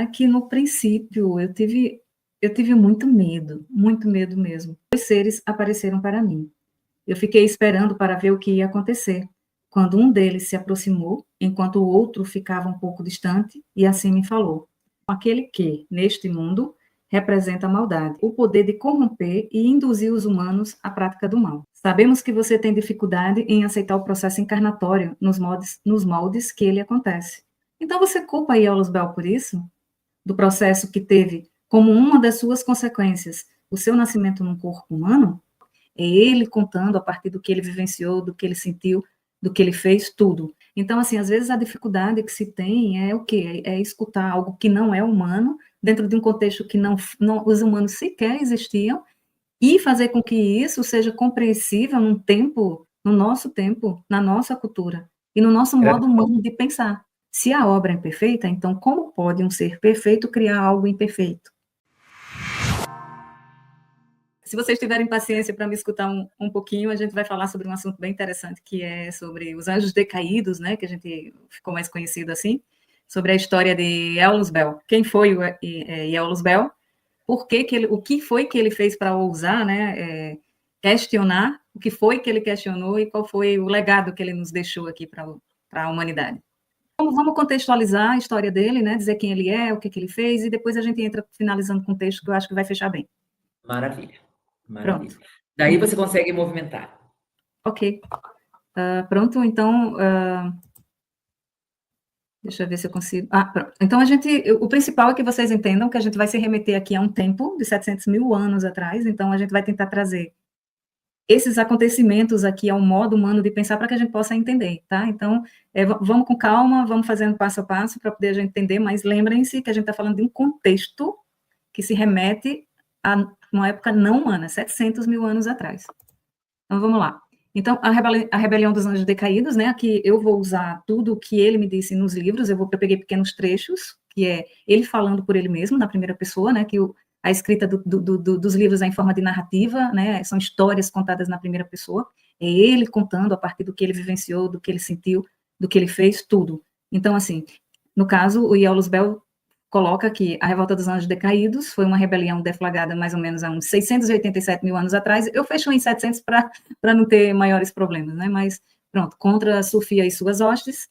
É que no princípio eu tive muito medo mesmo. Dois seres apareceram para mim. Eu fiquei esperando para ver o que ia acontecer, quando um deles se aproximou, enquanto o outro ficava um pouco distante, e assim me falou: aquele que, neste mundo, representa a maldade, o poder de corromper e induzir os humanos à prática do mal. Sabemos que você tem dificuldade em aceitar o processo encarnatório nos moldes que ele acontece. Então você culpa Aeolus Bel por isso? Do processo que teve como uma das suas consequências o seu nascimento num corpo humano? É ele contando a partir do que ele vivenciou, do que ele sentiu, do que ele fez, tudo. Então, assim, às vezes a dificuldade que se tem é o quê? É escutar algo que não é humano, dentro de um contexto que os humanos sequer existiam, e fazer com que isso seja compreensível num tempo, no nosso tempo, na nossa cultura, e no nosso modo humano de pensar. Se a obra é imperfeita, então como pode um ser perfeito criar algo imperfeito? Se vocês tiverem paciência para me escutar um pouquinho, a gente vai falar sobre um assunto bem interessante, que é sobre os anjos decaídos, né, que a gente ficou mais conhecido assim, sobre a história de Aeolus Bel. Quem foi o Aeolus Bel? O que foi que ele fez para ousar, né, questionar o que foi que ele questionou e qual foi o legado que ele nos deixou aqui para a humanidade. Vamos contextualizar a história dele, né, dizer quem ele é, o que ele fez, e depois a gente entra finalizando com o texto, que eu acho que vai fechar bem. Maravilha, maravilha. Pronto. Daí você consegue movimentar. Ok. Pronto, então, deixa eu ver se eu consigo. Pronto. Então, o principal é que vocês entendam que a gente vai se remeter aqui a um tempo de 700 mil anos atrás, então a gente vai tentar trazer esses acontecimentos aqui ao modo humano de pensar para que a gente possa entender, tá? Então, vamos com calma, vamos fazendo passo a passo para poder a gente entender, mas lembrem-se que a gente está falando de um contexto que se remete a uma época não humana, 700 mil anos atrás. Então, vamos lá. Então, a rebelião dos anjos decaídos, né? Aqui eu vou usar tudo o que ele me disse nos livros, eu peguei pequenos trechos, que é ele falando por ele mesmo, na primeira pessoa, né? Que a escrita dos livros é em forma de narrativa, né? São histórias contadas na primeira pessoa. É ele contando a partir do que ele vivenciou, do que ele sentiu, do que ele fez, tudo. Então, assim, no caso, o Aeolus Bel coloca que a Revolta dos Anjos Decaídos foi uma rebelião deflagrada mais ou menos há uns 687 mil anos atrás. Eu fecho em 700 para não ter maiores problemas, né? Mas, pronto, contra Sofia e suas hostes,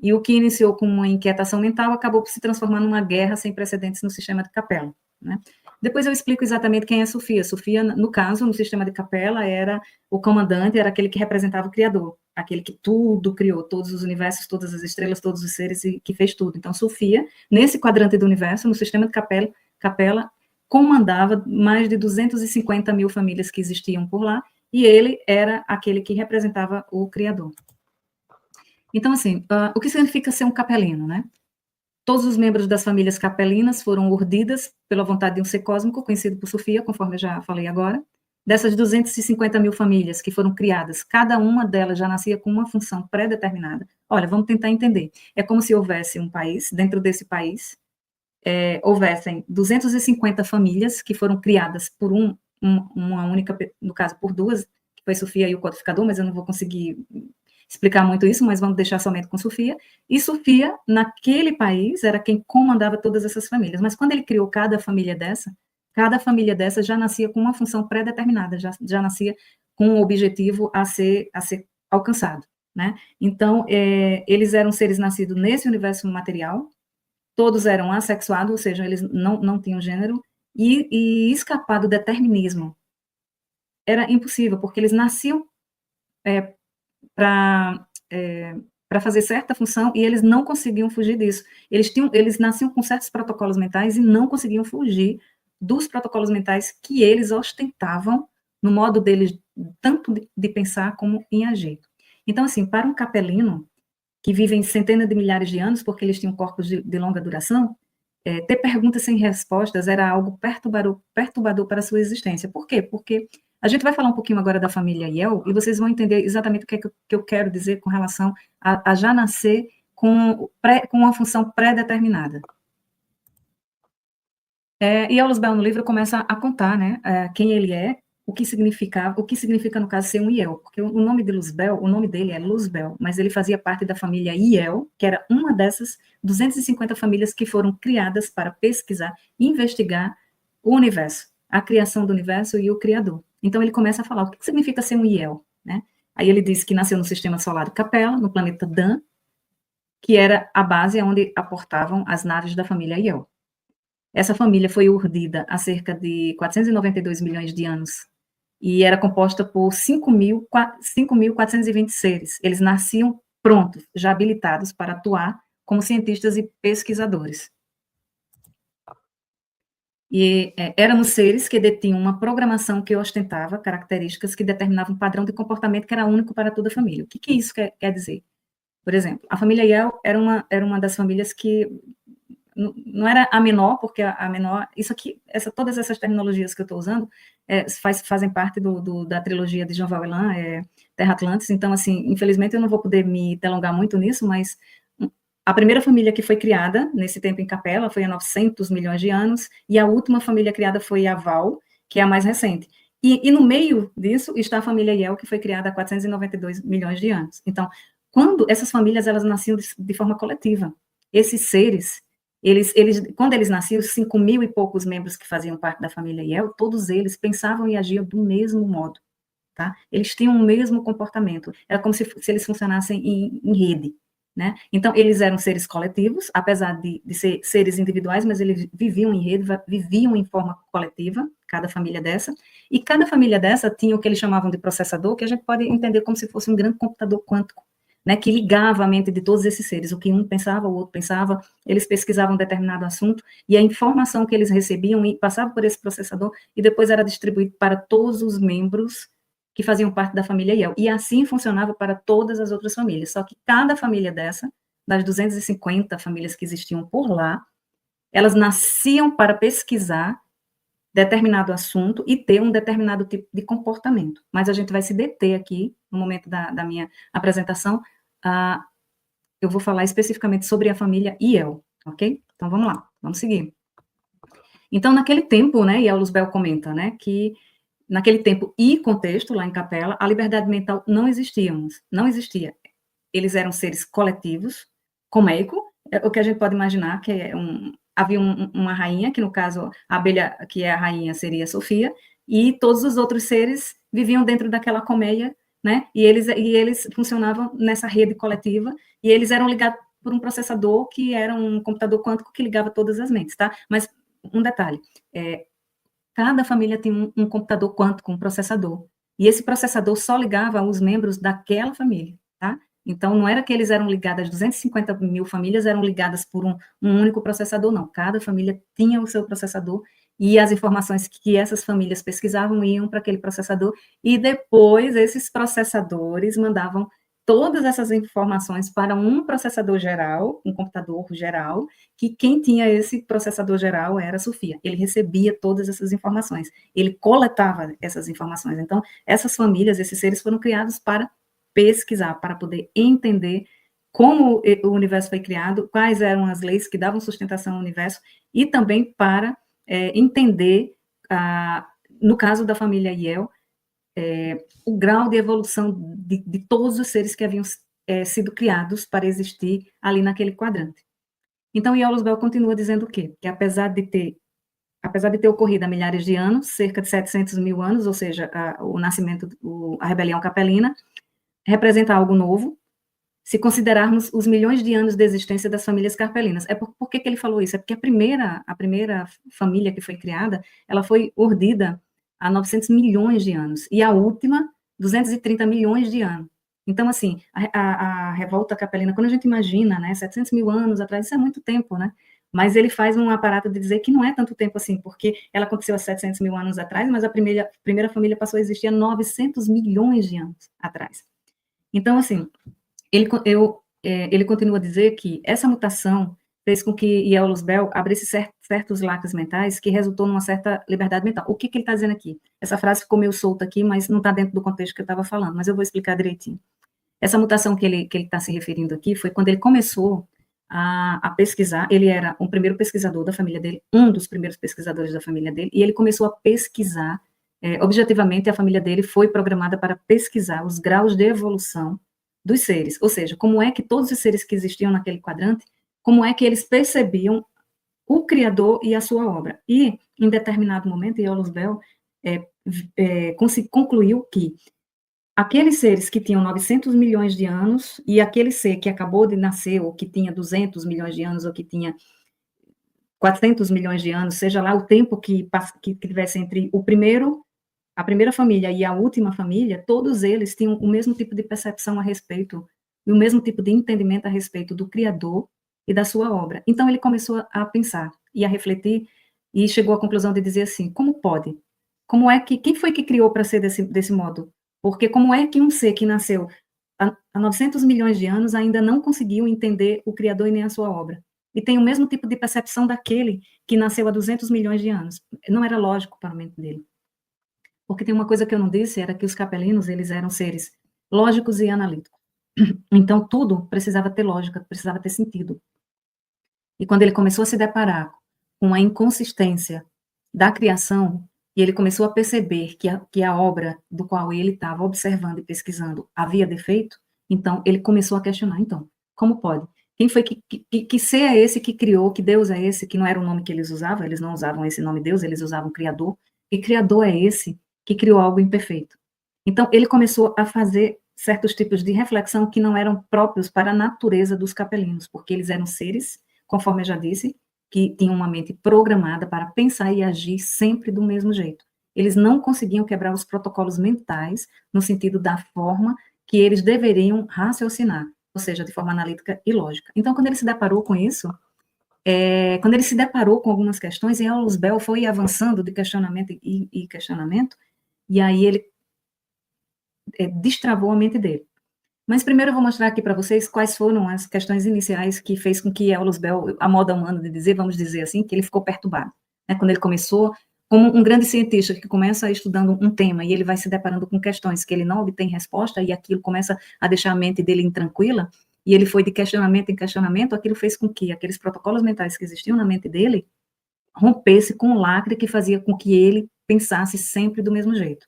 e o que iniciou com uma inquietação mental acabou por se transformar numa guerra sem precedentes no sistema de Capela, né? Depois eu explico exatamente quem é Sofia. Sofia, no caso, no sistema de Capela, era o comandante, era aquele que representava o Criador, aquele que tudo criou, todos os universos, todas as estrelas, todos os seres, e que fez tudo. Então, Sofia, nesse quadrante do universo, no sistema de Capela, comandava mais de 250 mil famílias que existiam por lá, e ele era aquele que representava o Criador. Então, assim, o que significa ser um capelino, né? Todos os membros das famílias capelinas foram urdidas pela vontade de um ser cósmico, conhecido por Sofia, conforme eu já falei agora. Dessas 250 mil famílias que foram criadas, cada uma delas já nascia com uma função pré-determinada. Olha, vamos tentar entender. É como se houvesse um país, dentro desse país, houvessem 250 famílias que foram criadas por uma única, no caso, por duas, que foi Sofia e o codificador, mas eu não vou conseguir explicar muito isso, mas vamos deixar somente com Sofia. E Sofia, naquele país, era quem comandava todas essas famílias. Mas quando ele criou cada família dessa já nascia com uma função pré-determinada, já nascia com um objetivo a ser alcançado, né? Então, eles eram seres nascidos nesse universo material, todos eram assexuados, ou seja, eles não tinham gênero, e escapar do determinismo era impossível, porque eles nasciam para fazer certa função e eles não conseguiam fugir disso. Eles nasciam com certos protocolos mentais e não conseguiam fugir dos protocolos mentais que eles ostentavam no modo deles, tanto de pensar como em agir. Então, assim, para um capelino, que vivem centenas de milhares de anos, porque eles tinham corpos de longa duração, ter perguntas sem respostas era algo perturbador para a sua existência. Por quê? Porque a gente vai falar um pouquinho agora da família Yel, e vocês vão entender exatamente o que, que eu quero dizer com relação a já nascer com uma função pré-determinada. E Aeolus Bel no livro começa a contar, né, quem ele é, o que significa, no caso, ser um IEL, porque o nome de Luzbel, o nome dele é Luzbel, mas ele fazia parte da família IEL, que era uma dessas 250 famílias que foram criadas para pesquisar e investigar o universo, a criação do universo e o Criador. Então, ele começa a falar o que significa ser um IEL, né? Aí ele diz que nasceu no sistema solar de Capella, no planeta Dan, que era a base onde aportavam as naves da família IEL. Essa família foi urdida há cerca de 492 milhões de anos e era composta por 5.420 seres. Eles nasciam prontos, já habilitados para atuar como cientistas e pesquisadores. E éramos seres que detinham uma programação que ostentava características que determinavam um padrão de comportamento que era único para toda a família. O que isso quer dizer? Por exemplo, a família Yell era uma das famílias que não era a menor, porque a menor, isso aqui, todas essas terminologias que eu estou usando fazem parte da trilogia de Jean Vauelan, Terra Atlantis, então, assim, infelizmente eu não vou poder me delongar muito nisso, mas a primeira família que foi criada nesse tempo em Capella foi há 900 milhões de anos, e a última família criada foi a Val, que é a mais recente. E no meio disso está a família Yell, que foi criada há 492 milhões de anos. Então, quando essas famílias, elas nasciam de forma coletiva, esses seres, quando eles nasciam, os 5.000 e poucos membros que faziam parte da família Yell, todos eles pensavam e agiam do mesmo modo, tá? Eles tinham o mesmo comportamento, era como se eles funcionassem em rede, né? Então, eles eram seres coletivos, apesar de ser seres individuais, mas eles viviam em rede, viviam em forma coletiva, cada família dessa, e cada família dessa tinha o que eles chamavam de processador, que a gente pode entender como se fosse um grande computador quântico, né, que ligava a mente de todos esses seres, o que um pensava, o outro pensava, eles pesquisavam um determinado assunto, e a informação que eles recebiam passava por esse processador, e depois era distribuído para todos os membros que faziam parte da família Yell, e assim funcionava para todas as outras famílias, só que cada família dessa, das 250 famílias que existiam por lá, elas nasciam para pesquisar determinado assunto e ter um determinado tipo de comportamento, mas a gente vai se deter aqui, no momento da minha apresentação, eu vou falar especificamente sobre a família Yell, ok? Então, vamos lá, vamos seguir. Então, naquele tempo, né, Yell Luzbel comenta, né, que naquele tempo e contexto, lá em Capella, a liberdade mental não existia. Eles eram seres coletivos, colmeico, o que a gente pode imaginar, que havia uma rainha, que no caso, a abelha, que é a rainha, seria Sofia, e todos os outros seres viviam dentro daquela colmeia, né, e eles funcionavam nessa rede coletiva, e eles eram ligados por um processador, que era um computador quântico que ligava todas as mentes, tá? Mas, um detalhe, cada família tem um computador quântico, um processador, e esse processador só ligava os membros daquela família, tá? Então, não era que eles eram ligados, 250 mil famílias eram ligadas por um único processador, não. Cada família tinha o seu processador, e as informações que essas famílias pesquisavam iam para aquele processador, e depois esses processadores mandavam todas essas informações para um processador geral, um computador geral, que quem tinha esse processador geral era a Sofia. Ele recebia todas essas informações, ele coletava essas informações. Então, essas famílias, esses seres foram criados para pesquisar, para poder entender como o universo foi criado, quais eram as leis que davam sustentação ao universo, e também para entender, no caso da família Yell, o grau de evolução de todos os seres que haviam sido criados para existir ali naquele quadrante. Então, Yell Luzbel continua dizendo o quê? Que apesar de ter ocorrido há milhares de anos, cerca de 700 mil anos, ou seja, o nascimento, a rebelião capelina, representa algo novo, se considerarmos os milhões de anos de existência das famílias carpelinas. Por que ele falou isso? É porque a primeira família que foi criada, ela foi urdida há 900 milhões de anos, e a última, 230 milhões de anos. Então, assim, a revolta capelina, quando a gente imagina, né, 700 mil anos atrás, isso é muito tempo, né? Mas ele faz um aparato de dizer que não é tanto tempo assim, porque ela aconteceu há 700 mil anos atrás, mas a primeira família passou a existir há 900 milhões de anos atrás. Então, assim, ele continua a dizer que essa mutação fez com que Yell Luzbel abrisse certos lacres mentais que resultou numa certa liberdade mental. O que ele está dizendo aqui? Essa frase ficou meio solta aqui, mas não está dentro do contexto que eu estava falando, mas eu vou explicar direitinho. Essa mutação que ele está se referindo aqui foi quando ele começou a pesquisar, ele era o primeiro pesquisador da família dele, um dos primeiros pesquisadores da família dele, e ele começou a pesquisar objetivamente, a família dele foi programada para pesquisar os graus de evolução dos seres, ou seja, como é que todos os seres que existiam naquele quadrante, como é que eles percebiam o Criador e a sua obra. E, em determinado momento, Eolus Bell concluiu que aqueles seres que tinham 900 milhões de anos e aquele ser que acabou de nascer, ou que tinha 200 milhões de anos, ou que tinha 400 milhões de anos, seja lá o tempo que tivesse entre a primeira família e a última família, todos eles tinham o mesmo tipo de percepção a respeito, e o mesmo tipo de entendimento a respeito do Criador e da sua obra. Então, ele começou a pensar e a refletir, e chegou à conclusão de dizer assim, como pode? Como é que, quem foi que criou para ser desse modo? Porque como é que um ser que nasceu há 900 milhões de anos ainda não conseguiu entender o Criador e nem a sua obra? E tem o mesmo tipo de percepção daquele que nasceu há 200 milhões de anos. Não era lógico para a mente dele. Porque tem uma coisa que eu não disse, era que os capelinos, eles eram seres lógicos e analíticos. Então, tudo precisava ter lógica, precisava ter sentido. E quando ele começou a se deparar com a inconsistência da criação, e ele começou a perceber que a obra do qual ele estava observando e pesquisando havia defeito, então ele começou a questionar, então, como pode? Quem foi que ser é esse que criou, que Deus é esse, que não era o nome que eles não usavam esse nome Deus, eles usavam Criador, e Criador é esse que criou algo imperfeito. Então, ele começou a fazer certos tipos de reflexão que não eram próprios para a natureza dos capelinos, porque eles eram seres, conforme eu já disse, que tinham uma mente programada para pensar e agir sempre do mesmo jeito. Eles não conseguiam quebrar os protocolos mentais no sentido da forma que eles deveriam raciocinar, ou seja, de forma analítica e lógica. Então, quando ele se deparou com isso, quando ele se deparou com algumas questões, e Eolus Bell foi avançando de questionamento e questionamento, e aí ele destravou a mente dele. Mas primeiro eu vou mostrar aqui para vocês quais foram as questões iniciais que fez com que Eolus Bell, a moda humana de dizer, vamos dizer assim, que ele ficou perturbado. Né? Quando ele começou, como um grande cientista que começa estudando um tema e ele vai se deparando com questões que ele não obtém resposta e aquilo começa a deixar a mente dele intranquila, e ele foi de questionamento em questionamento, aquilo fez com que aqueles protocolos mentais que existiam na mente dele rompesse com o lacre que fazia com que ele pensasse sempre do mesmo jeito.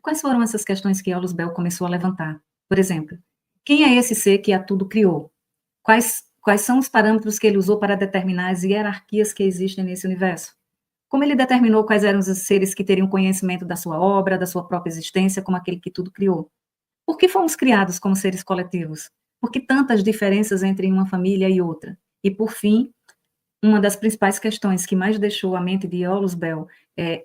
Quais foram essas questões que Eolus Bell começou a levantar? Por exemplo, quem é esse ser que a tudo criou? Quais são os parâmetros que ele usou para determinar as hierarquias que existem nesse universo? Como ele determinou quais eram os seres que teriam conhecimento da sua obra, da sua própria existência, como aquele que tudo criou? Por que fomos criados como seres coletivos? Por que tantas diferenças entre uma família e outra? E, por fim, uma das principais questões que mais deixou a mente de Eolus Bell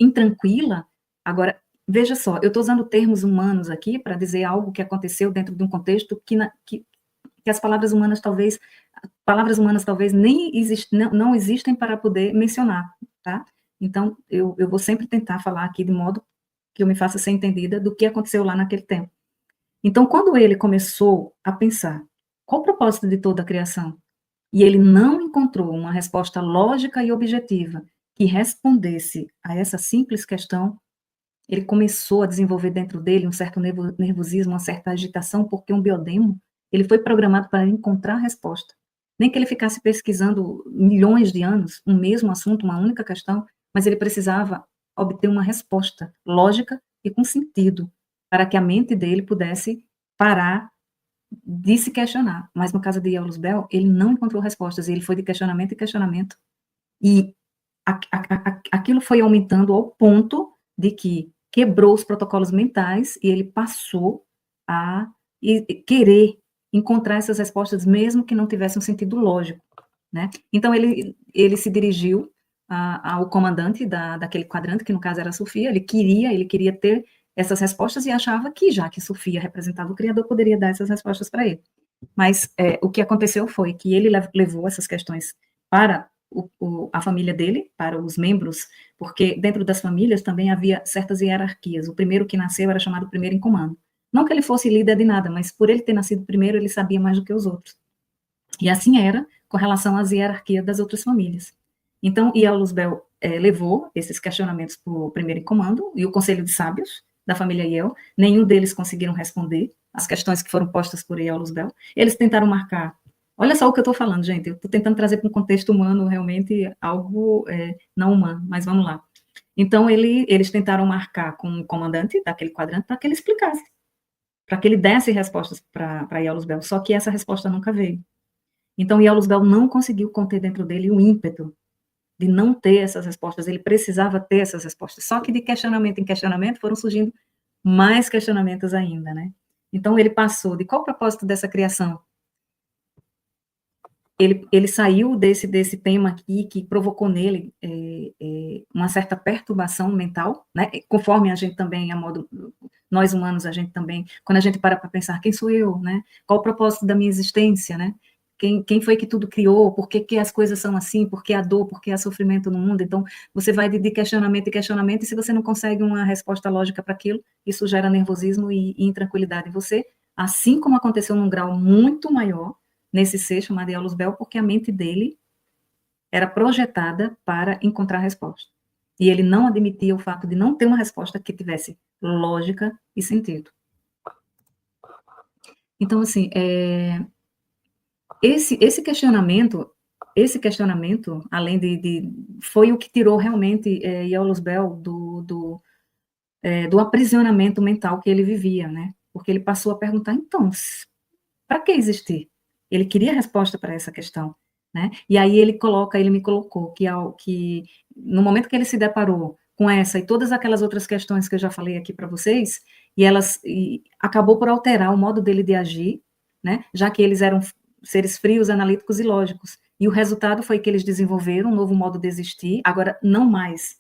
intranquila, agora, veja só, eu estou usando termos humanos aqui para dizer algo que aconteceu dentro de um contexto que as palavras humanas talvez nem não existem para poder mencionar, tá? Então, eu vou sempre tentar falar aqui de modo que eu me faça ser entendida do que aconteceu lá naquele tempo. Então, quando ele começou a pensar qual o propósito de toda a criação, e ele não encontrou uma resposta lógica e objetiva que respondesse a essa simples questão, ele começou a desenvolver dentro dele um certo nervosismo, uma certa agitação, porque um biodemo, ele foi programado para encontrar a resposta. Nem que ele ficasse pesquisando milhões de anos, um mesmo assunto, uma única questão, mas ele precisava obter uma resposta lógica e com sentido, para que a mente dele pudesse parar de se questionar. Mas no caso de Eolus Bell, ele não encontrou respostas, ele foi de questionamento em questionamento, e aquilo foi aumentando ao ponto de que quebrou os protocolos mentais e ele passou a querer encontrar essas respostas, mesmo que não tivesse um sentido lógico, né? Então, ele se dirigiu ao comandante daquele quadrante, que no caso era a Sofia, ele queria ter essas respostas e achava que, já que Sofia representava o Criador, poderia dar essas respostas para ele. Mas o que aconteceu foi que ele levou essas questões para a família dele, para os membros, porque dentro das famílias também havia certas hierarquias. O primeiro que nasceu era chamado primeiro em comando. Não que ele fosse líder de nada, mas por ele ter nascido primeiro, ele sabia mais do que os outros. E assim era com relação às hierarquias das outras famílias. Então, Eolus Bell levou esses questionamentos para o primeiro em comando e o conselho de sábios da família Yel. Nenhum deles conseguiram responder as questões que foram postas por Eolus Bell. Eles tentaram marcar. Olha só o que eu estou falando, gente. Eu estou tentando trazer para um contexto humano realmente algo não humano, mas vamos lá. Então, eles tentaram marcar com o comandante daquele quadrante para que ele explicasse, para que ele desse respostas para Iolus Bell, só que essa resposta nunca veio. Então, Iolus Bell não conseguiu conter dentro dele o ímpeto de não ter essas respostas, ele precisava ter essas respostas, só que de questionamento em questionamento foram surgindo mais questionamentos ainda, né? Então, ele passou de qual o propósito dessa criação? Ele saiu desse tema aqui, que provocou nele uma certa perturbação mental, né? Conforme a gente também, nós humanos, a gente também, quando a gente para pensar, quem sou eu, né? Qual o propósito da minha existência, né? Quem foi que tudo criou? Por que as coisas são assim? Por que a dor? Por que há sofrimento no mundo? Então, você vai de questionamento em questionamento, e se você não consegue uma resposta lógica para aquilo, isso gera nervosismo e intranquilidade em você, assim como aconteceu num grau muito maior nesse ser chamado Iolus Bell, porque a mente dele era projetada para encontrar resposta. E ele não admitia o fato de não ter uma resposta que tivesse lógica e sentido. Então, assim, esse questionamento, além foi o que tirou realmente Iolus Bell do aprisionamento mental que ele vivia, né? Porque ele passou a perguntar, então, para que existir? Ele queria resposta para essa questão, né? E aí ele me colocou que no momento que ele se deparou com essa e todas aquelas outras questões que eu já falei aqui para vocês, e acabou por alterar o modo dele de agir, né? Já que eles eram seres frios, analíticos e lógicos. E o resultado foi que eles desenvolveram um novo modo de existir, agora não mais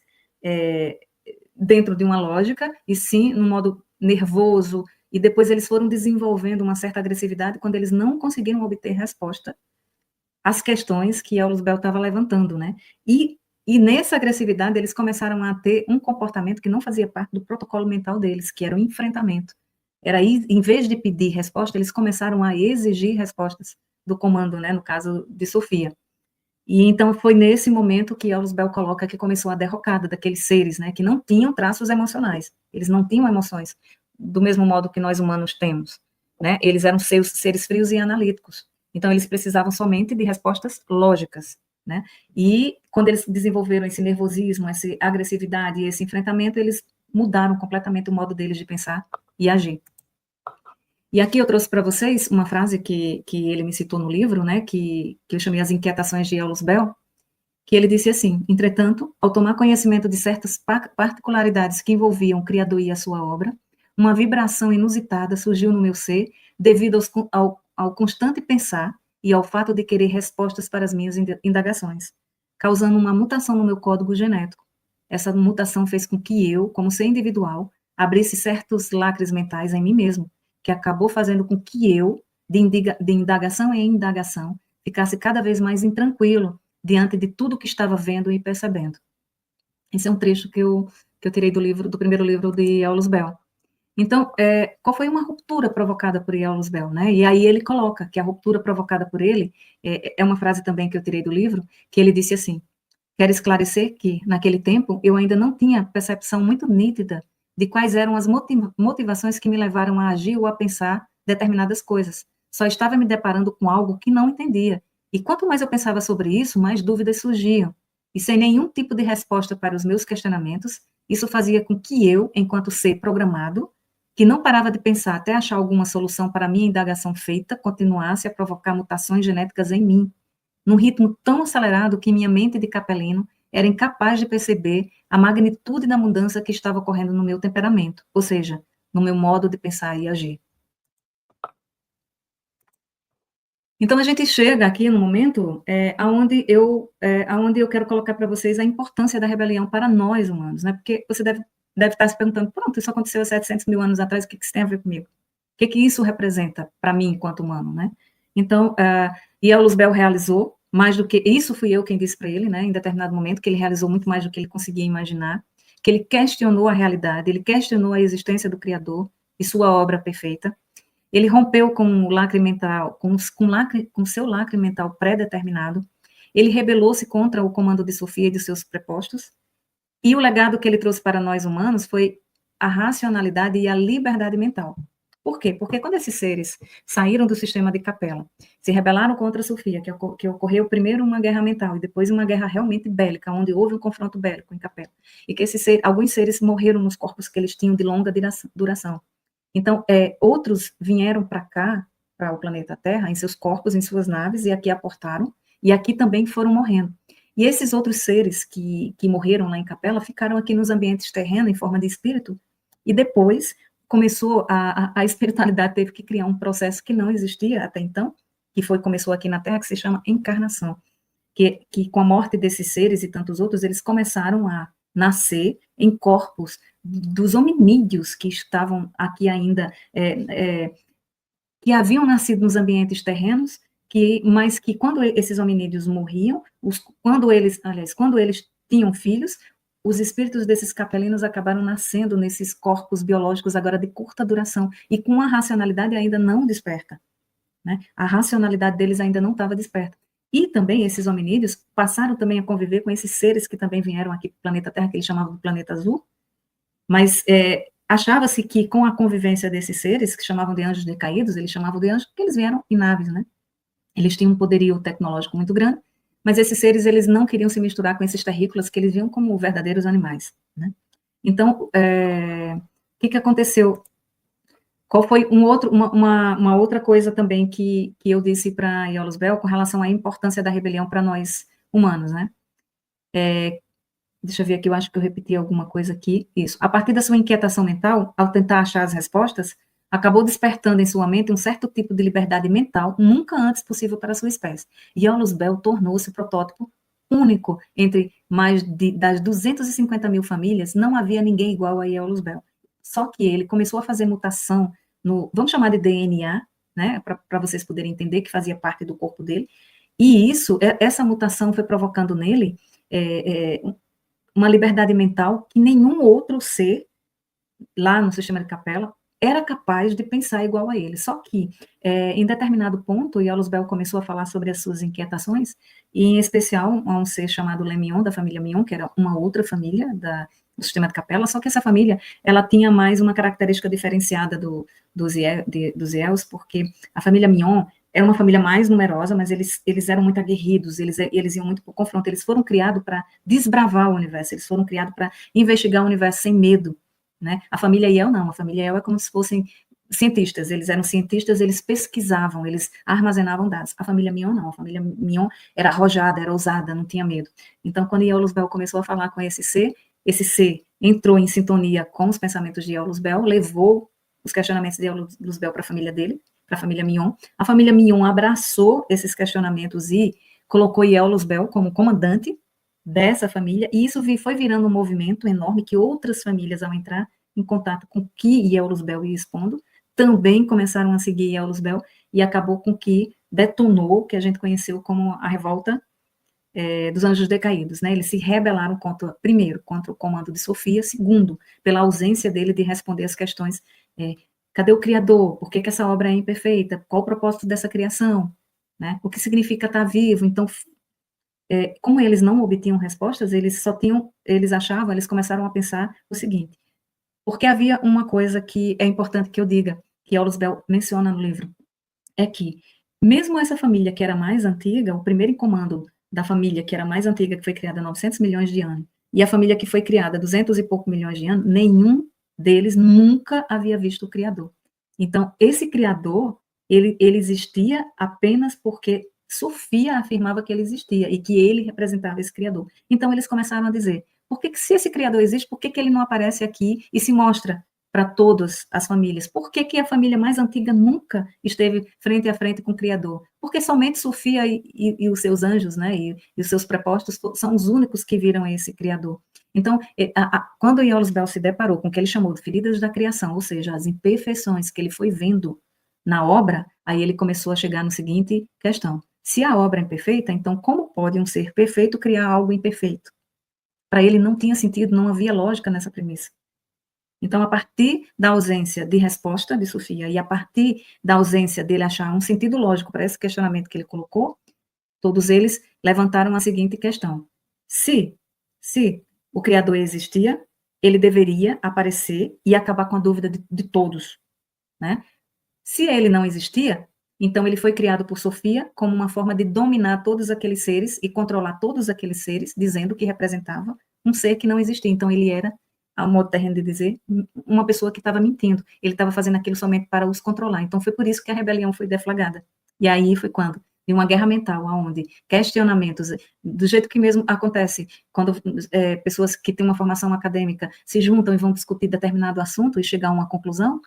dentro de uma lógica, e sim num modo nervoso, e depois eles foram desenvolvendo uma certa agressividade quando eles não conseguiram obter resposta às questões que Iolus Bell estava levantando, né? E nessa agressividade eles começaram a ter um comportamento que não fazia parte do protocolo mental deles, que era o enfrentamento. Era aí, em vez de pedir resposta, eles começaram a exigir respostas do comando, né? No caso de Sofia. E então foi nesse momento que Iolus Bell coloca que começou a derrocada daqueles seres, né? Que não tinham traços emocionais. Eles não tinham emoções do mesmo modo que nós humanos temos, né? Eles eram seres frios e analíticos. Então, eles precisavam somente de respostas lógicas, né? E quando eles desenvolveram esse nervosismo, essa agressividade e esse enfrentamento, eles mudaram completamente o modo deles de pensar e agir. E aqui eu trouxe para vocês uma frase que ele me citou no livro, né? Que eu chamei As Inquietações de Iolus Bell, que ele disse assim: entretanto, ao tomar conhecimento de certas particularidades que envolviam o Criador e a sua obra, uma vibração inusitada surgiu no meu ser devido ao constante pensar e ao fato de querer respostas para as minhas indagações, causando uma mutação no meu código genético. Essa mutação fez com que eu, como ser individual, abrisse certos lacres mentais em mim mesmo, que acabou fazendo com que eu, de indagação em indagação, ficasse cada vez mais intranquilo diante de tudo que estava vendo e percebendo. Esse é um trecho que eu tirei do primeiro livro de Iolus Bell. Então, qual foi uma ruptura provocada por Iolus Bell, né? E aí ele coloca que a ruptura provocada por ele, é uma frase também que eu tirei do livro, que ele disse assim: quero esclarecer que, naquele tempo, eu ainda não tinha percepção muito nítida de quais eram as motivações que me levaram a agir ou a pensar determinadas coisas. Só estava me deparando com algo que não entendia. E quanto mais eu pensava sobre isso, mais dúvidas surgiam. E sem nenhum tipo de resposta para os meus questionamentos, isso fazia com que eu, enquanto ser programado, que não parava de pensar até achar alguma solução para a minha indagação feita, continuasse a provocar mutações genéticas em mim, num ritmo tão acelerado que minha mente de capelino era incapaz de perceber a magnitude da mudança que estava ocorrendo no meu temperamento, ou seja, no meu modo de pensar e agir. Então, a gente chega aqui no momento aonde eu quero colocar para vocês a importância da rebelião para nós humanos, né? Porque você deve estar se perguntando, pronto, isso aconteceu há 700 mil anos atrás, o que isso tem a ver comigo? O que isso representa para mim enquanto humano, né? Então, Iolus Bell realizou mais do que isso, fui eu quem disse para ele, né? Em determinado momento, que ele realizou muito mais do que ele conseguia imaginar, que ele questionou a realidade, ele questionou a existência do Criador e sua obra perfeita. Ele rompeu com o lacre mental, com seu lacre mental pré-determinado. Ele rebelou-se contra o comando de Sofia e de seus prepostos. E o legado que ele trouxe para nós humanos foi a racionalidade e a liberdade mental. Por quê? Porque quando esses seres saíram do sistema de Capela, se rebelaram contra Sofia, que ocorreu primeiro uma guerra mental e depois uma guerra realmente bélica, onde houve um confronto bélico em Capela, e que alguns seres morreram nos corpos que eles tinham de longa duração. Então, outros vieram para cá, para o planeta Terra, em seus corpos, em suas naves, e aqui aportaram, e aqui também foram morrendo. E esses outros seres que morreram lá em Capela ficaram aqui nos ambientes terrenos, em forma de espírito, e depois começou a espiritualidade teve que criar um processo que não existia até então, começou aqui na Terra, que se chama encarnação, que com a morte desses seres e tantos outros, eles começaram a nascer em corpos dos hominídeos que estavam aqui ainda, que haviam nascido nos ambientes terrenos, mas que quando esses hominídeos morriam, quando eles tinham filhos, os espíritos desses capelinos acabaram nascendo nesses corpos biológicos agora de curta duração, e com a racionalidade ainda não desperta, né? A racionalidade deles ainda não estava desperta. E também esses hominídeos passaram também a conviver com esses seres que também vieram aqui para o planeta Terra, que eles chamavam de planeta azul, mas achava-se que com a convivência desses seres, que chamavam de anjos decaídos, eles chamavam de anjos porque eles vieram em naves, né? Eles tinham um poderio tecnológico muito grande, mas esses seres, eles não queriam se misturar com esses terrícolas que eles viam como verdadeiros animais, né? Então, o que aconteceu? Qual foi uma outra coisa também que eu disse para Iolus Bell com relação à importância da rebelião para nós humanos, né? Deixa eu ver aqui, eu acho que eu repeti alguma coisa aqui. Isso. A partir da sua inquietação mental, ao tentar achar as respostas, acabou despertando em sua mente um certo tipo de liberdade mental nunca antes possível para a sua espécie. Iolus Bell tornou-se o protótipo único entre das 250 mil famílias, não havia ninguém igual a Iolus Bell. Só que ele começou a fazer mutação vamos chamar de DNA, né, para vocês poderem entender que fazia parte do corpo dele, e essa mutação foi provocando nele uma liberdade mental que nenhum outro ser, lá no sistema de Capela, era capaz de pensar igual a ele. Só que, em determinado ponto, Iolus Bell começou a falar sobre as suas inquietações, e em especial a um ser chamado Le Mion, da família Mion, que era uma outra família do sistema de Capela, só que essa família, ela tinha mais uma característica diferenciada dos Iels, porque a família Mion era uma família mais numerosa, mas eles eram muito aguerridos, eles iam muito para o confronto, eles foram criados para desbravar o universo, eles foram criados para investigar o universo sem medo, né? A família Iel não, a família Iel é como se fossem cientistas, eles eram cientistas, eles pesquisavam, eles armazenavam dados. A família Mion não, a família Mion era arrojada, era ousada, não tinha medo. Então, quando Iolus Bell começou a falar com esse ser entrou em sintonia com os pensamentos de Iolus Bell, levou os questionamentos de Iolus Bell para a família dele, para a família Mion. A família Mion abraçou esses questionamentos e colocou Iolus Bell como comandante dessa família, e isso foi virando um movimento enorme que outras famílias, ao entrar em contato com o que Iolus Bell ia expondo, também começaram a seguir Iolus Bell, e acabou com que detonou o que a gente conheceu como a revolta dos anjos decaídos, né? Eles se rebelaram primeiro, contra o comando de Sofia, segundo, pela ausência dele de responder as questões, cadê o Criador? Por que essa obra é imperfeita? Qual o propósito dessa criação? Né? O que significa estar vivo? Então, como eles não obtinham respostas, eles começaram a pensar o seguinte, porque havia uma coisa que é importante que eu diga, que Iolus Bell menciona no livro, é que, mesmo essa família que era mais antiga, o primeiro em comando da família que era mais antiga, que foi criada há 900 milhões de anos, e a família que foi criada há 200 e poucos milhões de anos, nenhum deles nunca havia visto o Criador. Então, esse Criador, ele existia apenas porque Sofia afirmava que ele existia, e que ele representava esse Criador. Então, eles começaram a dizer, se esse Criador existe, por que ele não aparece aqui e se mostra para todas as famílias? Por que a família mais antiga nunca esteve frente a frente com o Criador? Porque somente Sofia e os seus anjos, né, e os seus prepostos são os únicos que viram esse Criador. Então, quando Iolus Bell se deparou com o que ele chamou de feridas da criação, ou seja, as imperfeições que ele foi vendo na obra, aí ele começou a chegar na seguinte questão: se a obra é imperfeita, então como pode um ser perfeito criar algo imperfeito? Para ele não tinha sentido, não havia lógica nessa premissa. Então, a partir da ausência de resposta de Sofia e a partir da ausência dele achar um sentido lógico para esse questionamento que ele colocou, todos eles levantaram a seguinte questão: se o Criador existia, ele deveria aparecer e acabar com a dúvida de todos, né? Se ele não existia, então ele foi criado por Sofia como uma forma de dominar todos aqueles seres e controlar todos aqueles seres, dizendo que representava um ser que não existia. Então ele era, a modo terreno de dizer, uma pessoa que estava mentindo. Ele estava fazendo aquilo somente para os controlar. Então foi por isso que a rebelião foi deflagrada. E aí foi quando? De uma guerra mental, onde questionamentos, do jeito que mesmo acontece quando pessoas que têm uma formação acadêmica se juntam e vão discutir determinado assunto e chegar a uma conclusão,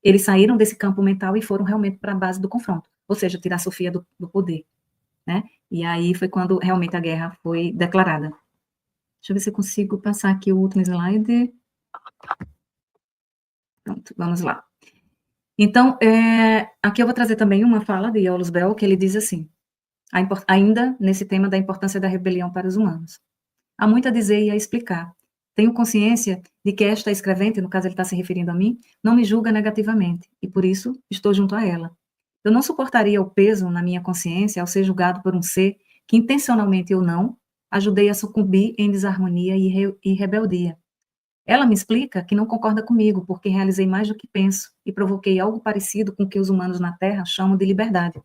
eles saíram desse campo mental e foram realmente para a base do confronto, ou seja, tirar a Sofia do poder, né? E aí foi quando realmente a guerra foi declarada. Deixa eu ver se eu consigo passar aqui o último slide. Pronto, vamos lá. Então, aqui eu vou trazer também uma fala de Aulus Bell, que ele diz assim, ainda nesse tema da importância da rebelião para os humanos. Há muito a dizer e a explicar. Tenho consciência de que esta escrevente, no caso ele está se referindo a mim, não me julga negativamente, e por isso estou junto a ela. Eu não suportaria o peso na minha consciência ao ser julgado por um ser que, intencionalmente ou não, ajudei a sucumbir em desarmonia e rebeldia. Ela me explica que não concorda comigo, porque realizei mais do que penso e provoquei algo parecido com o que os humanos na Terra chamam de liberdade.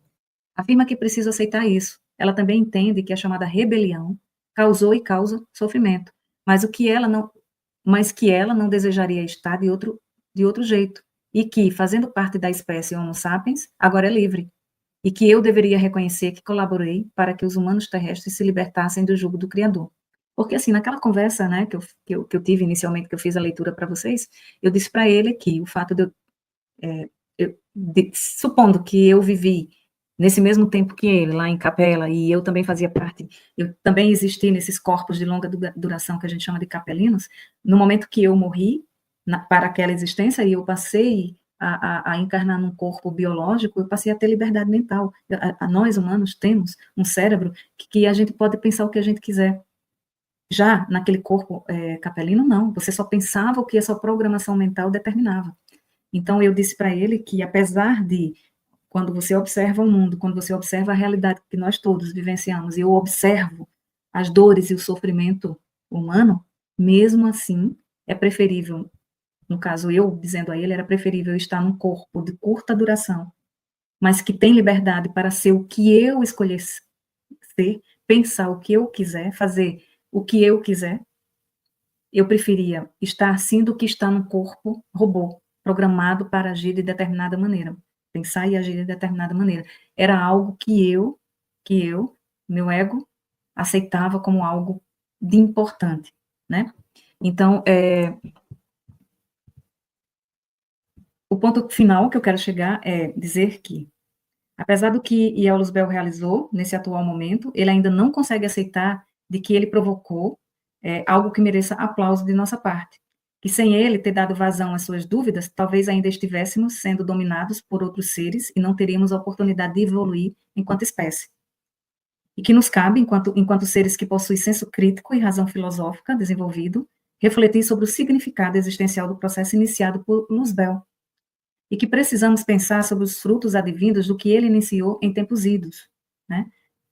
Afirma que preciso aceitar isso. Ela também entende que a chamada rebelião causou e causa sofrimento, mas que ela não desejaria estar de outro jeito, e que, fazendo parte da espécie Homo sapiens, agora é livre, e que eu deveria reconhecer que colaborei para que os humanos terrestres se libertassem do jugo do Criador. Porque, assim, naquela conversa, né, que eu tive inicialmente, que eu fiz a leitura para vocês, eu disse para ele que o fato de supondo que eu vivi nesse mesmo tempo que ele, lá em Capela, e eu também fazia parte, eu também existi nesses corpos de longa duração que a gente chama de capelinos, no momento que eu morri para aquela existência, e eu passei a encarnar num corpo biológico, eu passei a ter liberdade mental. Nós, humanos, temos um cérebro que a gente pode pensar o que a gente quiser. Já naquele corpo capelino, não. Você só pensava o que a sua programação mental determinava. Então, eu disse para ele que, apesar de, quando você observa o mundo, quando você observa a realidade que nós todos vivenciamos, e eu observo as dores e o sofrimento humano, mesmo assim, é preferível, no caso eu dizendo a ele, era preferível estar num corpo de curta duração, mas que tem liberdade para ser o que eu escolher ser, pensar o que eu quiser, fazer o que eu quiser. Eu preferia estar assim do que estar num corpo robô, programado para agir de determinada maneira, pensar e agir de determinada maneira. Era algo que meu ego, aceitava como algo de importante, né? Então, o ponto final que eu quero chegar é dizer que, apesar do que Ielus Bell realizou nesse atual momento, ele ainda não consegue aceitar de que ele provocou algo que mereça aplauso de nossa parte. Que sem ele ter dado vazão às suas dúvidas, talvez ainda estivéssemos sendo dominados por outros seres e não teríamos a oportunidade de evoluir enquanto espécie. E que nos cabe, enquanto seres que possuem senso crítico e razão filosófica desenvolvido, refletir sobre o significado existencial do processo iniciado por Luz Bell, e que precisamos pensar sobre os frutos advindos do que ele iniciou em tempos idos, né?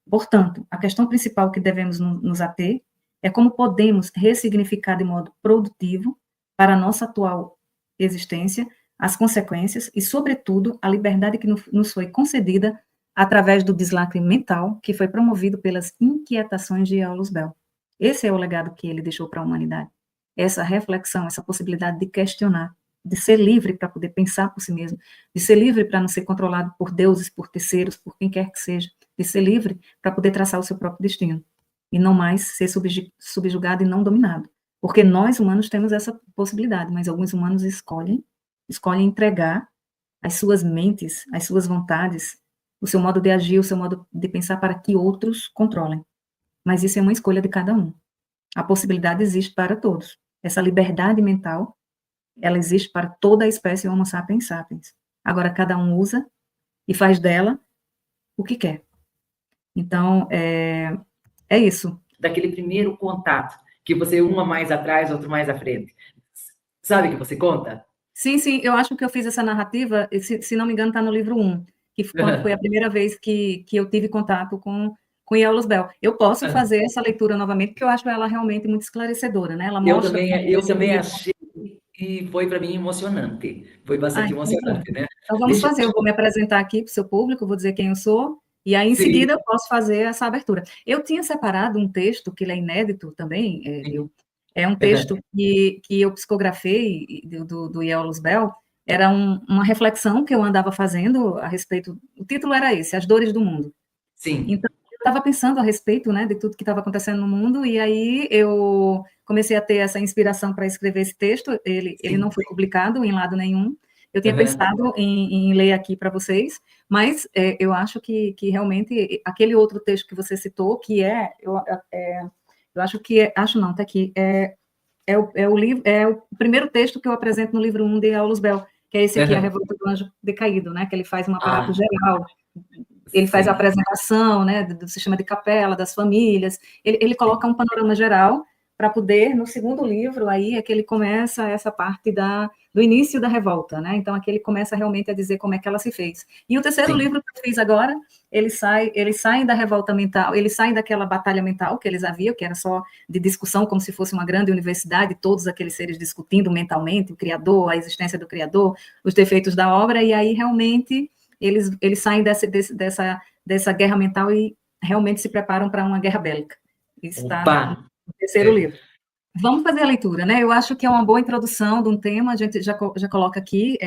Portanto, a questão principal que devemos nos ater é como podemos ressignificar de modo produtivo para a nossa atual existência as consequências e, sobretudo, a liberdade que nos foi concedida através do deslacre mental que foi promovido pelas inquietações de Aulus Bell. Esse é o legado que ele deixou para a humanidade. Essa reflexão, essa possibilidade de questionar, de ser livre para poder pensar por si mesmo, de ser livre para não ser controlado por deuses, por terceiros, por quem quer que seja, de ser livre para poder traçar o seu próprio destino, e não mais ser subjugado e não dominado. Porque nós, humanos, temos essa possibilidade, mas alguns humanos escolhem entregar as suas mentes, as suas vontades, o seu modo de agir, o seu modo de pensar para que outros controlem. Mas isso é uma escolha de cada um. A possibilidade existe para todos. Essa liberdade mental, ela existe para toda a espécie Homo sapiens sapiens. Agora, cada um usa e faz dela o que quer. Então, é isso. Daquele primeiro contato, que você uma mais atrás, outro mais à frente. Sabe que você conta? Sim, eu acho que eu fiz essa narrativa, se não me engano, está no livro 1, que foi a primeira vez que eu tive contato com Ielus Bell. Eu posso fazer essa leitura novamente, porque eu acho ela realmente muito esclarecedora, né? Ela mostra... Eu também achei e foi para mim emocionante. Foi Ah, bastante então, tá. emocionante, né? Então vamos Deixa fazer, eu vou me apresentar aqui para o seu público, vou dizer quem eu sou, e aí em sim, seguida eu posso fazer essa abertura. Eu tinha separado um texto, que ele é inédito também, sim. é um texto que eu psicografei do Eolus Bell, era uma reflexão que eu andava fazendo a respeito, o título era esse, As Dores do Mundo. Sim, Então, eu estava pensando a respeito, né, de tudo que estava acontecendo no mundo, e aí eu comecei a ter essa inspiração para escrever esse texto. Ele sim. não foi publicado em lado nenhum. Eu tinha Aham. pensado em ler aqui para vocês, mas eu acho que realmente aquele outro texto que você citou, que eu acho que acho não, está aqui, o livro, é o primeiro texto que eu apresento no livro 1 de Aulus Bell, que é esse aqui, A Aham. Revolta do Anjo Decaído, né, que ele faz um aparato Ah, geral, ele faz a sim, apresentação, né, do sistema de capela, das famílias, ele coloca um panorama geral para poder, no segundo livro, aí é que ele começa essa parte do início da revolta, né, então aqui ele começa realmente a dizer como é que ela se fez. E o terceiro sim, livro que eu fiz agora, eles saem da revolta mental, eles saem daquela batalha mental que eles haviam, que era só de discussão, como se fosse uma grande universidade, todos aqueles seres discutindo mentalmente o Criador, a existência do Criador, os defeitos da obra, e aí realmente eles saem dessa guerra mental e realmente se preparam para uma guerra bélica. Isso está opa, no terceiro é, livro. Vamos fazer a leitura, né? Eu acho que é uma boa introdução de um tema, a gente já coloca aqui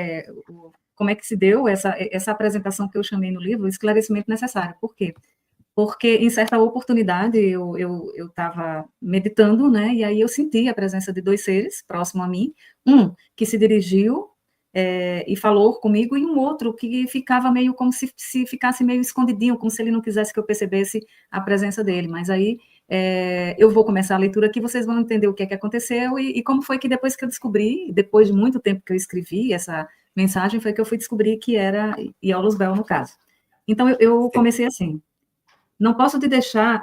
como é que se deu essa apresentação que eu chamei no livro, o esclarecimento necessário. Por quê? Porque, em certa oportunidade, eu estava meditando, né, e aí eu senti a presença de dois seres próximo a mim, um que se dirigiu e falou comigo, e um outro que ficava meio como se ficasse meio escondidinho, como se ele não quisesse que eu percebesse a presença dele. Mas aí eu vou começar a leitura aqui, vocês vão entender o que é que aconteceu e como foi que depois que eu descobri, depois de muito tempo que eu escrevi essa mensagem, foi que eu fui descobrir que era Iolus Bell, no caso. Então, eu comecei assim. Não posso deixar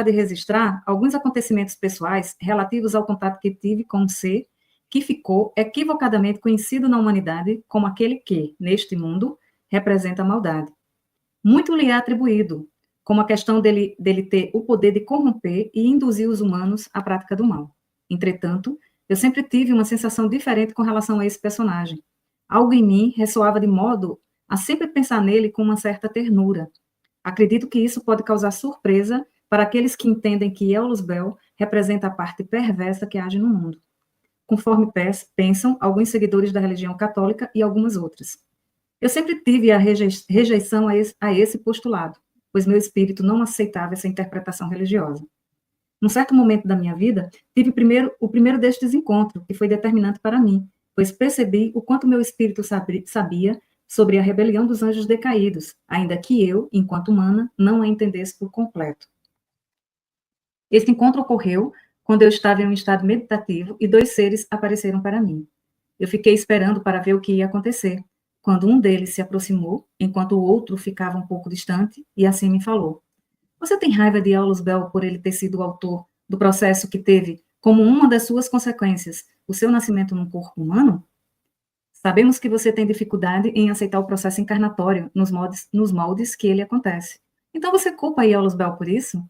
de registrar alguns acontecimentos pessoais relativos ao contato que tive com um ser que ficou equivocadamente conhecido na humanidade como aquele que, neste mundo, representa a maldade. Muito lhe é atribuído, como a questão dele ter o poder de corromper e induzir os humanos à prática do mal. Entretanto, eu sempre tive uma sensação diferente com relação a esse personagem. Algo em mim ressoava de modo a sempre pensar nele com uma certa ternura. Acredito que isso pode causar surpresa para aqueles que entendem que Eulus Bell representa a parte perversa que age no mundo, conforme pensam alguns seguidores da religião católica e algumas outras. Eu sempre tive a rejeição a esse postulado, pois meu espírito não aceitava essa interpretação religiosa. Num certo momento da minha vida, tive o primeiro destes encontros, que foi determinante para mim, pois percebi o quanto meu espírito sabia sobre a rebelião dos anjos decaídos, ainda que eu, enquanto humana, não a entendesse por completo. Esse encontro ocorreu quando eu estava em um estado meditativo e dois seres apareceram para mim. Eu fiquei esperando para ver o que ia acontecer, quando um deles se aproximou, enquanto o outro ficava um pouco distante, e assim me falou: você tem raiva de Aulus Bell por ele ter sido o autor do processo que teve como uma das suas consequências o seu nascimento num corpo humano? Sabemos que você tem dificuldade em aceitar o processo encarnatório nos moldes que ele acontece. Então você culpa Aulus Bell por isso?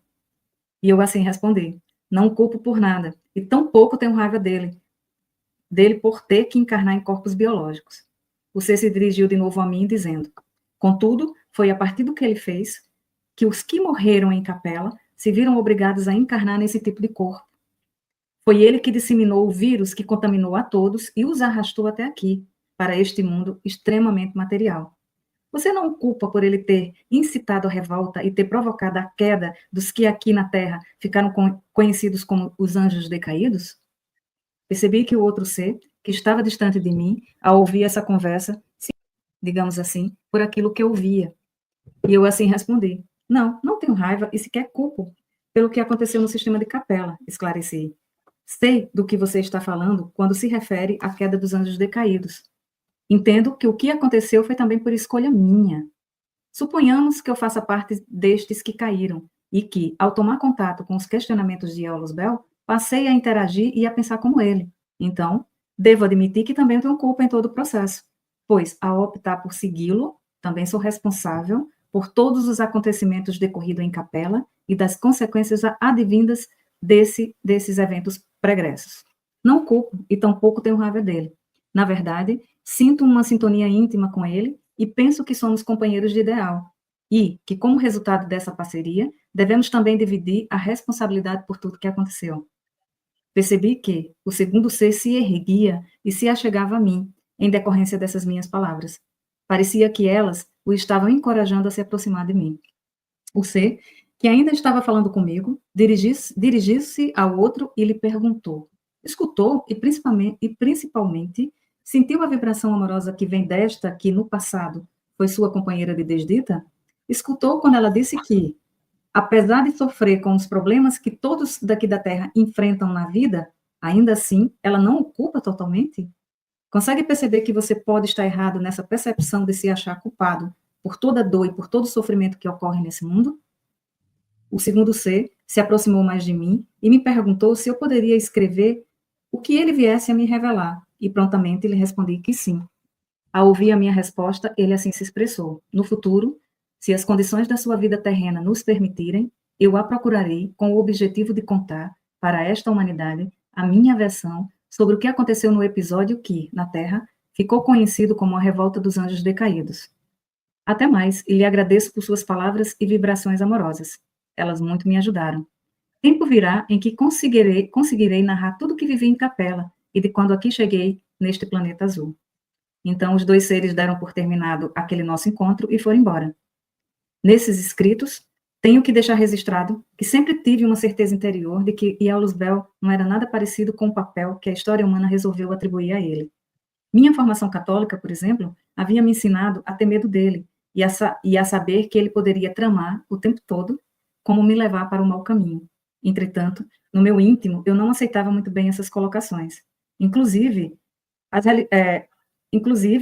E eu assim respondi: não o culpo por nada, e tampouco tenho raiva dele por ter que encarnar em corpos biológicos. Você se dirigiu de novo a mim dizendo: contudo, foi a partir do que ele fez que os que morreram em capela se viram obrigados a encarnar nesse tipo de corpo. Foi ele que disseminou o vírus que contaminou a todos e os arrastou até aqui, para este mundo extremamente material. Você não o culpa por ele ter incitado a revolta e ter provocado a queda dos que aqui na Terra ficaram conhecidos como os anjos decaídos? Percebi que o outro ser, que estava distante de mim, ao ouvir essa conversa, digamos assim, por aquilo que eu via. E eu assim respondi: não, não tenho raiva e sequer culpo pelo que aconteceu no sistema de capela, esclareci. Sei do que você está falando quando se refere à queda dos anjos decaídos. Entendo que o que aconteceu foi também por escolha minha. Suponhamos que eu faça parte destes que caíram e que, ao tomar contato com os questionamentos de Aulus Bell, passei a interagir e a pensar como ele. Então, devo admitir que também tenho culpa em todo o processo, pois, ao optar por segui-lo, também sou responsável por todos os acontecimentos decorridos em capela e das consequências advindas desses eventos pregressos. Não o culpo e tampouco tenho raiva dele. Na verdade, sinto uma sintonia íntima com ele e penso que somos companheiros de ideal. E que, como resultado dessa parceria, devemos também dividir a responsabilidade por tudo que aconteceu. Percebi que o segundo ser se erguia e se achegava a mim, em decorrência dessas minhas palavras. Parecia que elas o estavam encorajando a se aproximar de mim. O ser, que ainda estava falando comigo, dirigiu-se ao outro e lhe perguntou. Escutou e principalmente sentiu a vibração amorosa que vem desta que no passado foi sua companheira de desdita? Escutou quando ela disse que, apesar de sofrer com os problemas que todos daqui da Terra enfrentam na vida, ainda assim ela não o culpa totalmente? Consegue perceber que você pode estar errado nessa percepção de se achar culpado por toda dor e por todo sofrimento que ocorre nesse mundo? O segundo ser se aproximou mais de mim e me perguntou se eu poderia escrever o que ele viesse a me revelar, e prontamente lhe respondi que sim. Ao ouvir a minha resposta, ele assim se expressou. No futuro, se as condições da sua vida terrena nos permitirem, eu a procurarei com o objetivo de contar para esta humanidade a minha versão sobre o que aconteceu no episódio que, na Terra, ficou conhecido como a Revolta dos Anjos Decaídos. Até mais, e lhe agradeço por suas palavras e vibrações amorosas. Elas muito me ajudaram. Tempo virá em que conseguirei narrar tudo o que vivi em Capela e de quando aqui cheguei neste planeta azul. Então, os dois seres deram por terminado aquele nosso encontro e foram embora. Nesses escritos, tenho que deixar registrado que sempre tive uma certeza interior de que Iaulos Bell não era nada parecido com o papel que a história humana resolveu atribuir a ele. Minha formação católica, por exemplo, havia me ensinado a ter medo dele e a saber que ele poderia tramar o tempo todo como me levar para o mau caminho. Entretanto, no meu íntimo, eu não aceitava muito bem essas colocações. Inclusive,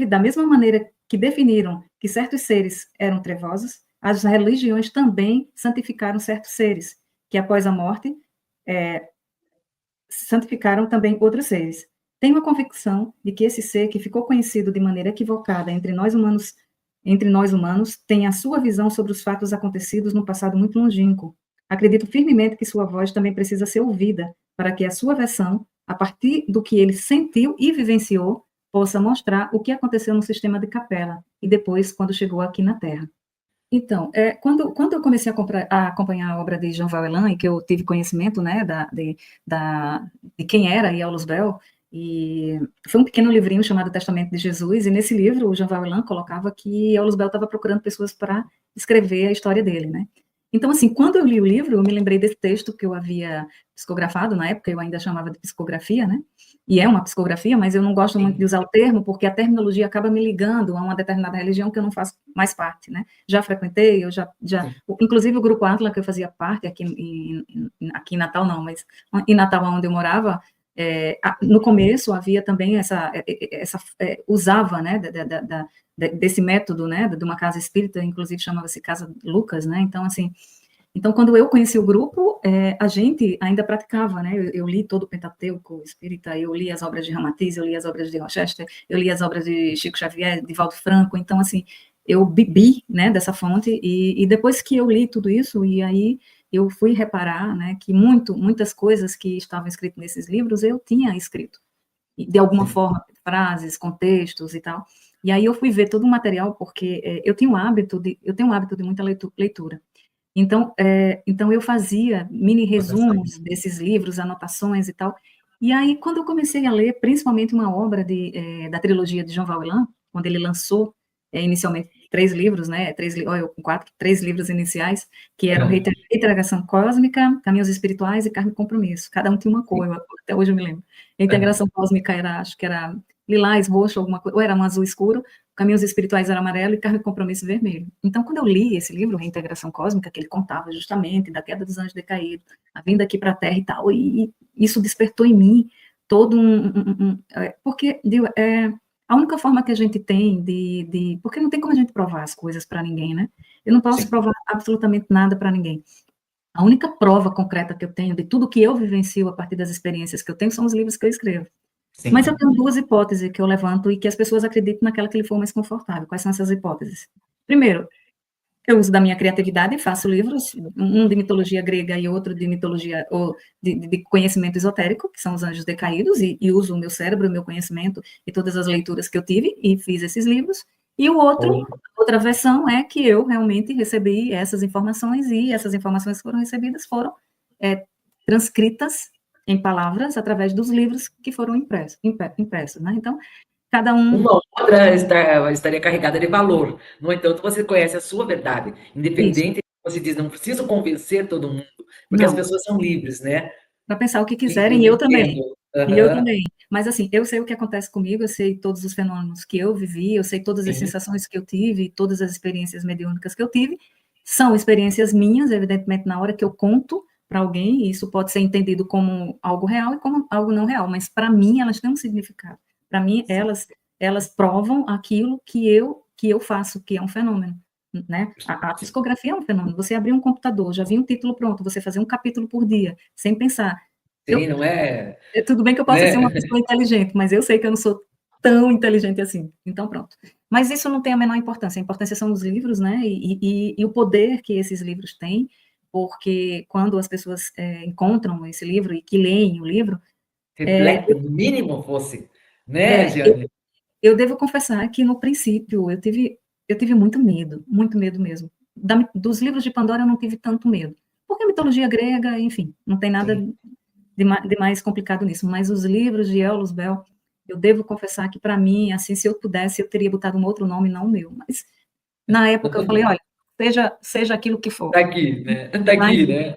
da mesma maneira que definiram que certos seres eram trevosos, as religiões também santificaram certos seres, que após a morte santificaram também outros seres. Tenho a convicção de que esse ser que ficou conhecido de maneira equivocada entre nós humanos, tem a sua visão sobre os fatos acontecidos no passado muito longínquo. Acredito firmemente que sua voz também precisa ser ouvida, para que a sua versão, a partir do que ele sentiu e vivenciou, possa mostrar o que aconteceu no sistema de Capela, e depois, quando chegou aqui na Terra. Então, quando eu comecei a acompanhar a obra de Jean Valjean, e que eu tive conhecimento, né, de quem era Iaulos Bell, e foi um pequeno livrinho chamado Testamento de Jesus, e nesse livro o Jean Valjean colocava que Iaulos Bell estava procurando pessoas para escrever a história dele, né. Então, assim, quando eu li o livro, eu me lembrei desse texto que eu havia psicografado, na época eu ainda chamava de psicografia, né, e é uma psicografia, mas eu não gosto muito de usar o termo, porque a terminologia acaba me ligando a uma determinada religião que eu não faço mais parte, né. Já frequentei, inclusive o Grupo Atlas, que eu fazia parte, aqui em Natal não, mas em Natal, onde eu morava, no começo havia também usava, né, desse método, né, de uma casa espírita, inclusive chamava-se Casa Lucas, né, então, quando eu conheci o grupo, a gente ainda praticava, né, eu li todo o Pentateuco espírita, eu li as obras de Ramatiz, eu li as obras de Rochester, eu li as obras de Chico Xavier, de Valdo Franco, então, assim, eu bebi, né, dessa fonte, e depois que eu li tudo isso, e aí eu fui reparar, né, que muitas coisas que estavam escritas nesses livros, eu tinha escrito, de alguma forma, frases, contextos e tal, e aí eu fui ver todo o material, porque eu tenho um hábito de muita leitura. Então, eu fazia mini resumos desses livros, anotações e tal, e aí quando eu comecei a ler, principalmente uma obra da trilogia de Jean Valjean, quando ele lançou inicialmente 3 livros, né, 3 livros iniciais, que eram Reintegração Cósmica, Caminhos Espirituais e Karma e Compromisso, cada um tinha uma cor, até hoje eu me lembro. Reintegração Cósmica acho que era lilás, roxo, alguma coisa, ou era um azul escuro, Caminhos Espirituais era amarelo e Karma e Compromisso vermelho. Então, quando eu li esse livro, Reintegração Cósmica, que ele contava justamente da queda dos anjos decaídos, a vinda aqui para a Terra e tal, e isso despertou em mim todo porque a única forma que a gente tem porque não tem como a gente provar as coisas para ninguém, né? Eu não posso provar absolutamente nada para ninguém. A única prova concreta que eu tenho de tudo que eu vivencio a partir das experiências que eu tenho são os livros que eu escrevo. Sim. Mas eu tenho 2 hipóteses que eu levanto e que as pessoas acreditam naquela que lhe for mais confortável. Quais são essas hipóteses? Primeiro, Eu uso da minha criatividade e faço livros, um de mitologia grega e outro de mitologia, ou de conhecimento esotérico, que são os anjos decaídos, e uso o meu cérebro, o meu conhecimento e todas as leituras que eu tive e fiz esses livros. E o outra versão é que eu realmente recebi essas informações e essas informações que foram recebidas foram transcritas em palavras através dos livros que foram impressos, né? Então, cada um... Uma outra estaria carregada de valor. No entanto, você conhece a sua verdade. Independente, você diz, não preciso convencer todo mundo, porque as Não, pessoas são livres, né? para pensar o que Sim, quiserem, eu e eu também. entendo. E eu Aham, também. Mas, assim, eu sei o que acontece comigo, eu sei todos os fenômenos que eu vivi, eu sei todas as sim. sensações que eu tive, todas as experiências mediúnicas que eu tive. São experiências minhas, evidentemente, na hora que eu conto para alguém, e isso pode ser entendido como algo real e como algo não real, mas para mim elas têm um significado. Para mim, elas provam aquilo que eu faço, que é um fenômeno. Né? A psicografia é um fenômeno. Você abrir um computador, já vi um título pronto, você fazer um capítulo por dia, sem pensar. Sim, não é, Tudo bem que eu possa ser uma né? pessoa inteligente, mas eu sei que eu não sou tão inteligente assim. Então, pronto. Mas isso não tem a menor importância. A importância são os livros, né? E o poder que esses livros têm, porque quando as pessoas encontram esse livro e que leem o livro, Reflete, no mínimo fosse, né, é, Jeane? eu devo confessar que no princípio eu tive muito medo mesmo. Dos livros de Pandora eu não tive tanto medo. Porque a mitologia grega, enfim, não tem nada Sim. de mais complicado nisso. Mas os livros de Eulus Bell, eu devo confessar que para mim, assim, se eu pudesse, eu teria botado um outro nome, não o meu. Mas na época eu falei, olha, seja aquilo que for. Tá aqui, né? Tá Mas aqui, né?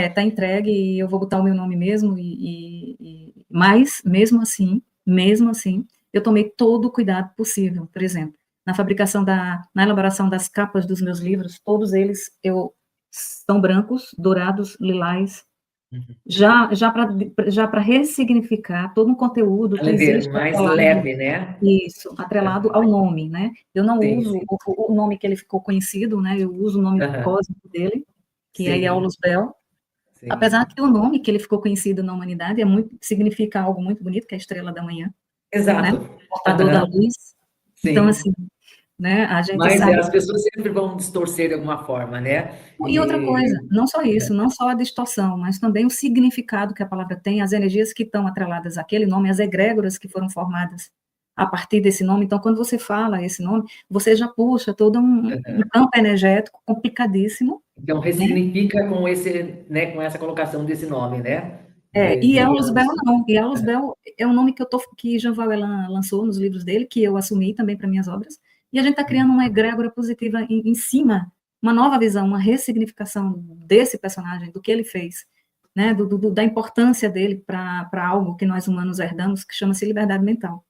tá entregue e eu vou botar o meu nome mesmo. Mas mesmo assim, eu tomei todo o cuidado possível. Por exemplo, na elaboração das capas dos meus livros, todos eles são brancos, dourados, lilás, Uhum. já para ressignificar todo um conteúdo A que leve, existe mais atrelado, leve, né? isso, atrelado ao nome, né? Eu não Sim, uso sim. o nome que ele ficou conhecido, né? Eu uso o nome Aham. cósmico dele, que é Sim, Aulus Bell, sim. apesar que o nome que ele ficou conhecido na humanidade significa algo muito bonito, que é a estrela da manhã, né? Exato. Portador da Aham. luz. Então, Sim. assim, né? A gente Mas sabe. as pessoas sempre vão distorcer de alguma forma, né? E outra E coisa, não só isso, não só a distorção, mas também o significado que a palavra tem, as energias que estão atreladas àquele nome, as egrégoras que foram formadas a partir desse nome. Então, quando você fala esse nome, você já puxa todo um campo energético complicadíssimo, então né? ressignifica com esse, né, com essa colocação desse nome, né? E De Eulus Bell Eros. não. E Eulus Bell é um nome que Jean Valjean lançou nos livros dele, que eu assumi também para minhas obras, e a gente está criando uma egrégora positiva em cima, uma nova visão, uma ressignificação desse personagem, do que ele fez, né, da importância dele para algo que nós humanos herdamos, que chama-se liberdade mental.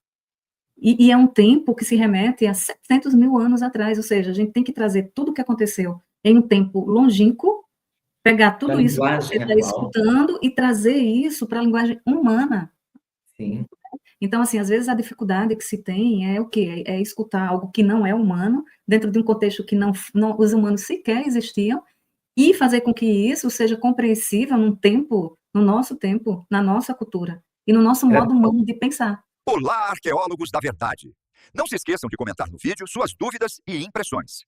E é um tempo que se remete a 700 mil anos atrás, ou seja, a gente tem que trazer tudo o que aconteceu em um tempo longínquo, pegar Da tudo isso que você linguagem está atual. escutando e trazer isso para a linguagem humana. Sim. Então, assim, às vezes a dificuldade que se tem é o quê? É escutar algo que não é humano, dentro de um contexto que os humanos sequer existiam, e fazer com que isso seja compreensível no nosso tempo, na nossa cultura, e no nosso Era modo humano de pensar. Olá, arqueólogos da verdade! Não se esqueçam de comentar no vídeo suas dúvidas e impressões.